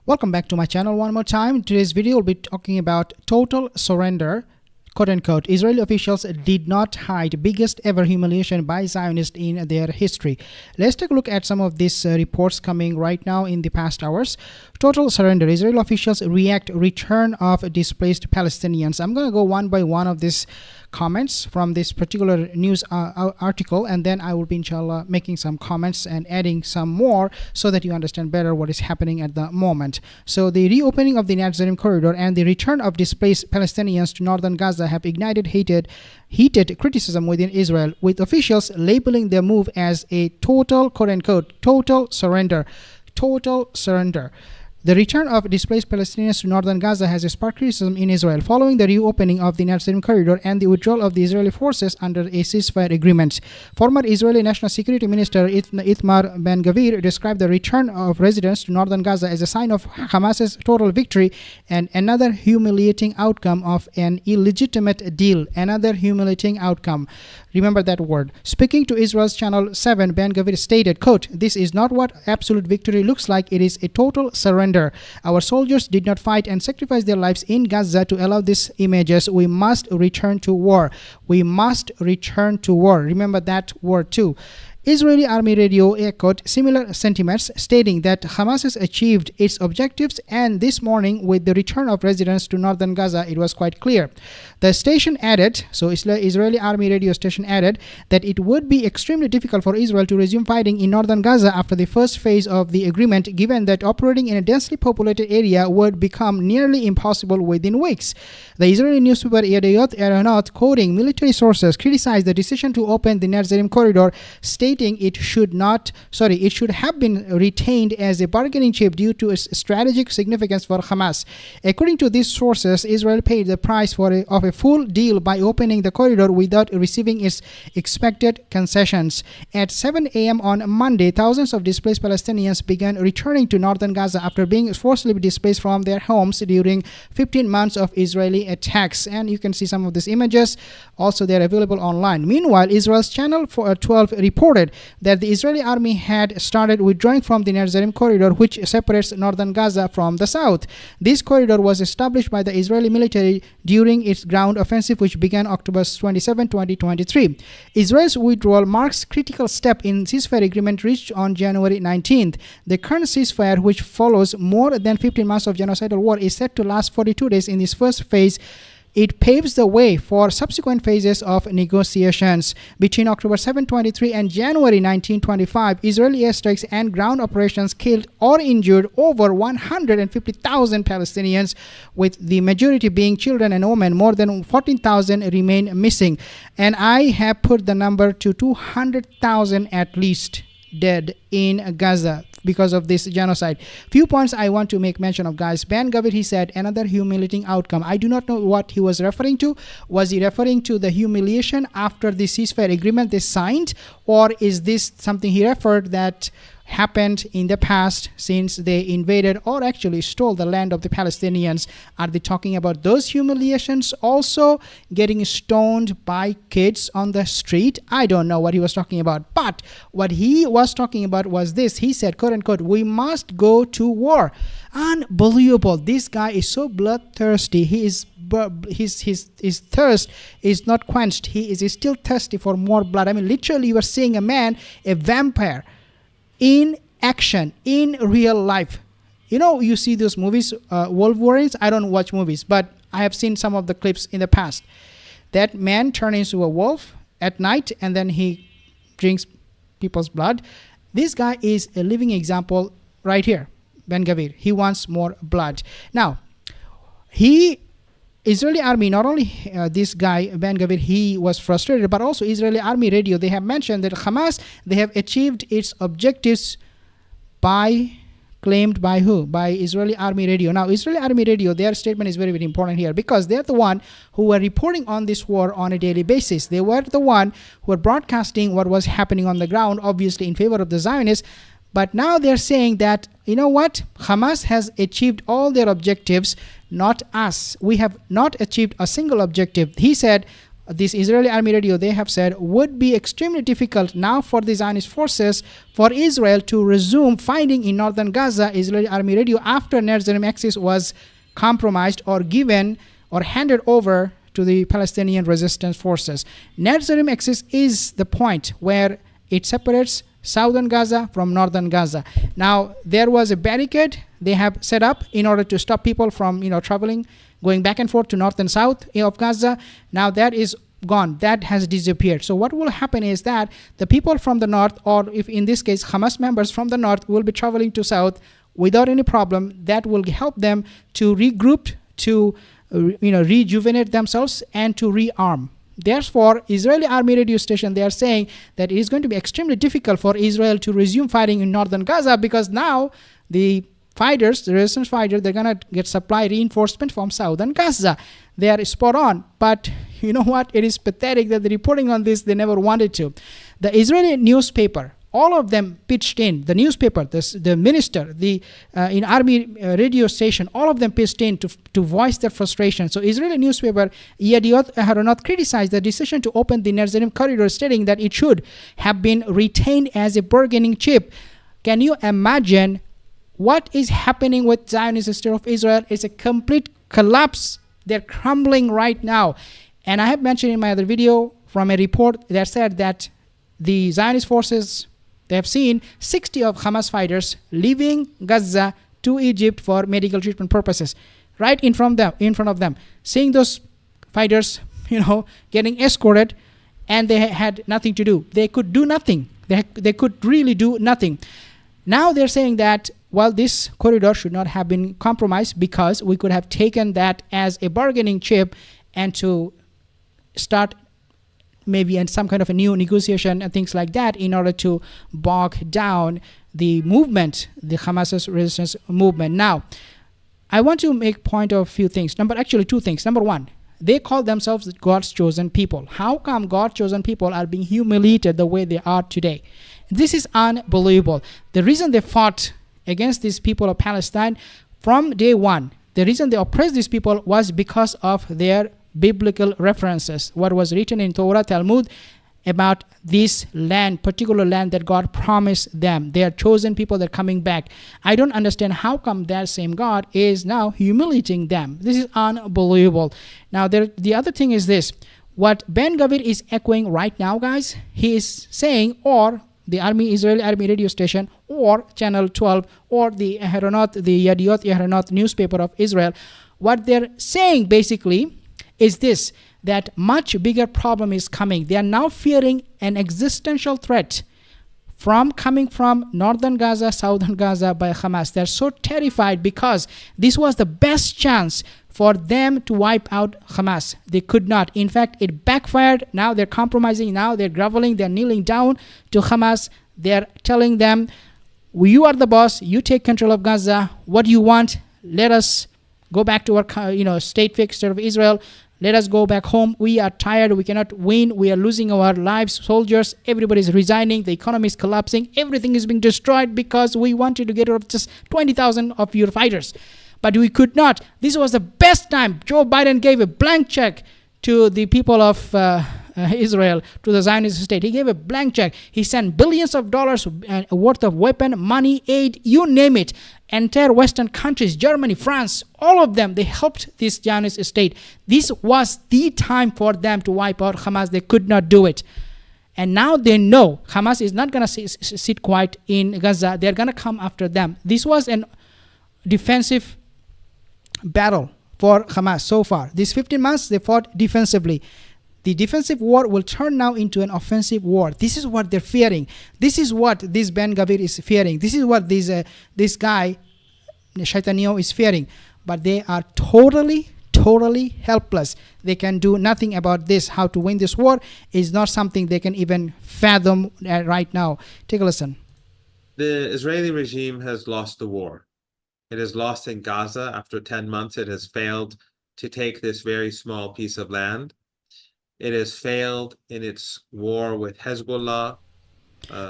Welcome back to my channel one more time. Today's video will be talking about total surrender, quote unquote. Israeli officials did not hide biggest ever humiliation by Zionists in their history. Let's take a look at some of these reports coming right now in the past hours. Total surrender. Israeli officials react return of displaced Palestinians. I'm going to go one by one of these comments from this particular news article, and then I will be inshallah making some comments and adding some more so that you understand better what is happening at the moment. So the reopening of the Nazarene corridor and the return of displaced Palestinians to northern Gaza have ignited heated criticism within Israel, with officials labeling their move as a total, quote unquote, total surrender. Total surrender. The return of displaced Palestinians to northern Gaza has sparked criticism in Israel following the reopening of the Nazarene corridor and the withdrawal of the Israeli forces under a ceasefire agreement. Former Israeli National Security Minister Itamar Ben-Gvir described the return of residents to northern Gaza as a sign of Hamas's total victory and another humiliating outcome of an illegitimate deal. Another humiliating outcome. Remember that word. Speaking to Israel's Channel 7, Ben-Gvir stated, quote, "This is not what absolute victory looks like. It is a total surrender. Our soldiers did not fight and sacrifice their lives in Gaza to allow these images. We must return to war. We must return to war." Remember that word too. Israeli Army radio echoed similar sentiments, stating that Hamas has achieved its objectives, and this morning, with the return of residents to northern Gaza, it was quite clear. The station added, so Israeli Army radio station added, that it would be extremely difficult for Israel to resume fighting in northern Gaza after the first phase of the agreement, given that operating in a densely populated area would become nearly impossible within weeks. The Israeli newspaper Yedioth Ahronoth, quoting military sources, criticized the decision to open the Nazarene corridor, stating it should have been retained as a bargaining chip due to its strategic significance for Hamas. According to these sources, Israel paid the price of a full deal by opening the corridor without receiving its expected concessions. At 7 a.m. on Monday, thousands of displaced Palestinians began returning to northern Gaza after being forcibly displaced from their homes during 15 months of Israeli attacks. And you can see some of these images. Also, they're available online. Meanwhile, Israel's Channel 12 reported that the Israeli army had started withdrawing from the Nazarene corridor, which separates northern Gaza from the south. This corridor was established by the Israeli military during its ground offensive, which began October 27, 2023. Israel's withdrawal marks critical step in ceasefire agreement reached on January 19th. The current ceasefire, which follows more than 15 months of genocidal war, is set to last 42 days in this first phase. It paves the way for subsequent phases of negotiations. Between October 7, 2023 and January 19, 2025, Israeli airstrikes and ground operations killed or injured over 150,000 Palestinians, with the majority being children and women. More than 14,000 remain missing. And I have put the number to 200,000 at least dead in Gaza because of this genocide. Few points I want to make mention of, guys. Ben-Gvir, he said another humiliating outcome. I do not know what he was referring to. Was he referring to the humiliation after the ceasefire agreement they signed, or is this something he referred that happened in the past since they invaded or actually stole the land of the Palestinians? Are they talking about those humiliations also, getting stoned by kids on the street? I don't know what he was talking about, but what he was talking about was this. He said, quote unquote, "We must go to war." Unbelievable. This guy is so bloodthirsty. His thirst is not quenched. He is still thirsty for more blood. I mean, literally, you are seeing a man, a vampire, in action, in real life. You know, you see those movies, Wolverines. I don't watch movies, but I have seen some of the clips in the past. That man turns into a wolf at night, and then he drinks people's blood. This guy is a living example right here, Ben-Gvir. He wants more blood. Now, Israeli army, not only this guy Ben-Gvir, he was frustrated, but also Israeli army radio, they have mentioned that Hamas, they have achieved its objectives claimed by who? By Israeli army radio. Now, Israeli army radio, their statement is very, very important here, because they're the one who were reporting on this war on a daily basis. They were the one who were broadcasting what was happening on the ground, obviously in favor of the Zionists. But now they're saying that, you know what? Hamas has achieved all their objectives, not us. We have not achieved a single objective. He said, this Israeli Army Radio, they have said, would be extremely difficult now for the Zionist forces for Israel to resume fighting in northern Gaza. Israeli Army Radio, after Netzarim axis was compromised or given or handed over to the Palestinian resistance forces. Netzarim axis is the point where it separates southern Gaza from northern Gaza. Now, there was a barricade they have set up in order to stop people from, traveling, going back and forth to north and south of Gaza. Now that is gone. That has disappeared. So what will happen is that the people from the north, or if in this case Hamas members from the north, will be traveling to south without any problem. That will help them to regroup, to rejuvenate themselves, and to rearm. Therefore, Israeli Army radio station, they are saying that it is going to be extremely difficult for Israel to resume fighting in northern Gaza, because now the fighters, the resistance fighters, they're going to get supply reinforcement from southern Gaza. They are spot on. But you know what? It is pathetic that the reporting on this, they never wanted to. The Israeli newspaper, all of them pitched in. The newspaper, the minister, the in army radio station, all of them pitched in to voice their frustration. So Israeli newspaper Yediot Aharonot criticized the decision to open the Netzarim corridor, stating that it should have been retained as a bargaining chip. Can you imagine what is happening with Zionist state of Israel? It's a complete collapse. They're crumbling right now. And I have mentioned in my other video from a report that said that the Zionist forces, they have seen 60 of Hamas fighters leaving Gaza to Egypt for medical treatment purposes. Right in front of them. Seeing those fighters, getting escorted, and they had nothing to do. They could do nothing. They could really do nothing. Now they're saying that, well, this corridor should not have been compromised, because we could have taken that as a bargaining chip and to start maybe in some kind of a new negotiation and things like that, in order to bog down the movement, the Hamas's resistance movement. Now, I want to make point of a few things. Two things. Number one, they call themselves God's chosen people. How come God's chosen people are being humiliated the way they are today? This is unbelievable. The reason they fought against these people of Palestine from day one, the reason they oppressed these people was because of their biblical references, what was written in Torah, Talmud, about this land, particular land that God promised them. They are chosen people that are coming back. I don't understand how come that same God is now humiliating them. This is unbelievable. Now, the other thing is this. What Ben Gavir is echoing right now, guys, he is saying, or the Israeli Army radio station, or Channel 12, or the Yediot Aharonot newspaper of Israel, what they're saying basically is this, that much bigger problem is coming. They are now fearing an existential threat coming from northern Gaza, southern Gaza by Hamas. They're so terrified because this was the best chance for them to wipe out Hamas. They could not. In fact, it backfired. Now they're compromising. Now they're groveling. They're kneeling down to Hamas. They're telling them, you are the boss. You take control of Gaza. What do you want? Let us go back to our state fixture of Israel. Let us go back home. We are tired. We cannot win. We are losing our lives. Soldiers, everybody is resigning. The economy is collapsing. Everything is being destroyed because we wanted to get rid of just 20,000 of your fighters. But we could not. This was the best time. Joe Biden gave a blank check to the people of Israel, to the Zionist state. He gave a blank check. He sent billions of dollars worth of weapon, money, aid, you name it. Entire Western countries, Germany, France, all of them, they helped this Zionist state. This was the time for them to wipe out Hamas. They could not do it. And now they know Hamas is not going to sit quiet in Gaza. They're going to come after them. This was an defensive battle for Hamas so far. These 15 months, they fought defensively. The defensive war will turn now into an offensive war. This is what they're fearing. This is what this Ben Gavir is fearing. This is what this guy, Shaitanio, is fearing. But they are totally helpless. They can do nothing about this. How to win this war is not something they can even fathom right now. Take a listen. The Israeli regime has lost the war. It has lost in Gaza. After 10 months, it has failed to take this very small piece of land. It has failed in its war with Hezbollah.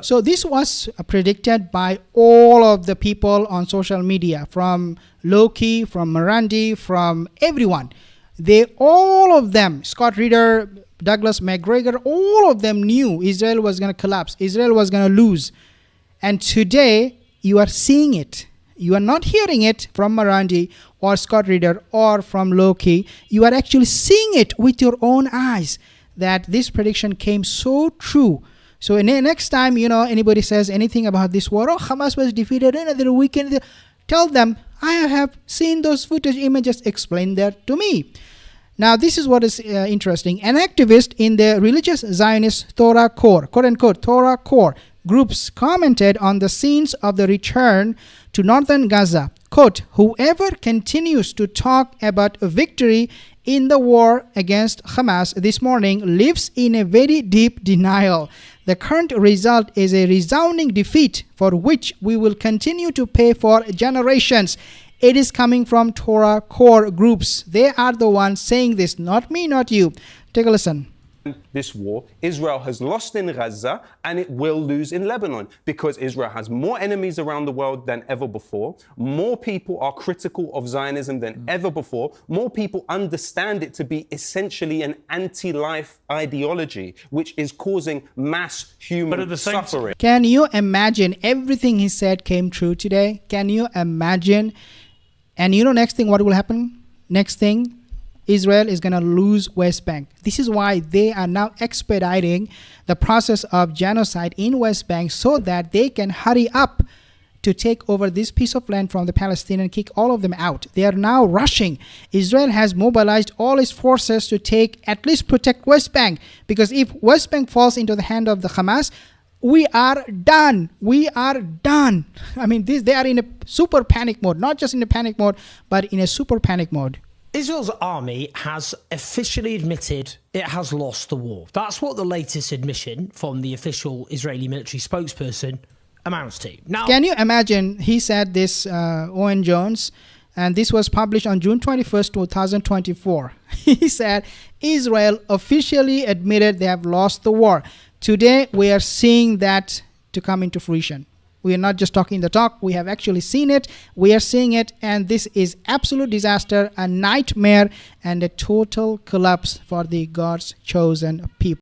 So this was predicted by all of the people on social media, from Loki, from Marandi, from everyone. All of them, Scott Reeder, Douglas McGregor, all of them knew Israel was going to collapse. Israel was going to lose. And today, you are seeing it. You are not hearing it from Marandi or Scott Reeder or from Loki. You are actually seeing it with your own eyes that this prediction came so true. So next time, anybody says anything about this war, oh, Hamas was defeated another weekend, tell them, I have seen those footage images, explain that to me. Now, this is what is interesting. An activist in the religious Zionist Torah Corps, quote unquote, Torah Corps groups commented on the scenes of the return to northern Gaza. Quote, whoever continues to talk about a victory in the war against Hamas this morning lives in a very deep denial. The current result is a resounding defeat for which we will continue to pay for generations. It is coming from Torah Corps groups. They are the ones saying this, not me, not you. Take a listen. This war, Israel has lost in Gaza and it will lose in Lebanon because Israel has more enemies around the world than ever before. More people are critical of Zionism than ever before. More people understand it to be essentially an anti-life ideology, which is causing mass human suffering. Can you imagine everything he said came true today? Can you imagine? And next thing, what will happen? Next thing, Israel is going to lose West Bank. This is why they are now expediting the process of genocide in West Bank so that they can hurry up to take over this piece of land from the Palestinians and kick all of them out. They are now rushing. Israel has mobilized all its forces to at least protect West Bank, because if West Bank falls into the hand of the Hamas, we are done. We are done. I mean, they are in a super panic mode, not just in a panic mode, but in a super panic mode. Israel's army has officially admitted it has lost the war. That's what the latest admission from the official Israeli military spokesperson amounts to. Now, can you imagine? He said this, Owen Jones, and this was published on June 21st, 2024. He said, Israel officially admitted they have lost the war. Today, we are seeing that to come into fruition. We are not just talking the talk. We have actually seen it. We are seeing it. And this is absolute disaster, a nightmare, and a total collapse for the God's chosen people.